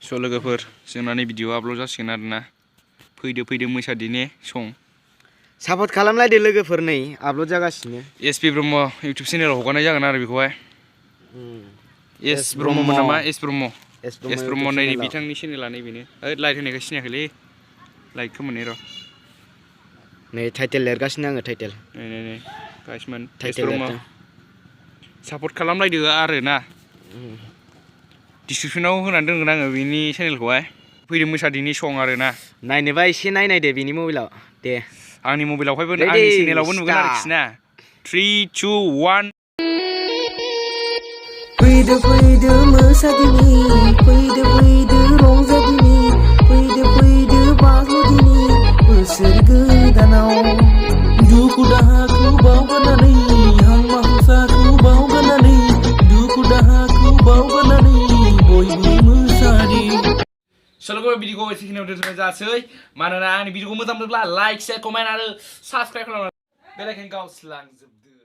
स' लोगोफोर जोंना नै भिडिअ आपल'ड जासिगोन आरोना फैदो मोसादिने सं सापर्ट खालामलायदो लोगोफोर नै आपल'ड जागासिनो एसपि ब्रह्म इउटुब चेनेलाव हगारनाय जागोन आरो बेखौहाय एस ब्रह्ममोन नामा एस ब्रह्म नै बिथांनि चेनेला नैबेनो लाइट होनायखौ सिनायाखैलै लाइट खोमोननाय र' नै टाइटेल लिरगासिनो आङो टाइटेल नै गाइसमोन एस टाइटेल ब्रह्म लिरदों सापर्ट खालामलायदो आरोना डिसक्रिपसनाव होनानै दोनगोन आङो बिनि चेनेलखौहाय फैदो मोसादिनि सं आरोना नायनोबा एसे नायनायदो बिनि मबाइलाव दे आंनि मबाइलावहायबो आंनि चेनेलावबो नुगोन आरोखि ना 3 2 1 फैदो मोसादिनि फैदो रंजादिनि फैदो बाज्ल'दिनि बोसोर गोदानाव दुखु दाहाखौ बावगारनानै हांमा हांसाखौ बावगारनानै दुखु दाहाखौ बावगारनानै बयबो मोसादि सल'खौ भिडिअखौ एसेखिनियाव दोनथ'नाय जासै मानोना आंनि भिडिअखौ मोजां मोनोब्ला लाइक शेयार कमेन्ट आरो साबस्क्राइब खालामनानै बेल आइकन गावस्लांजोबदो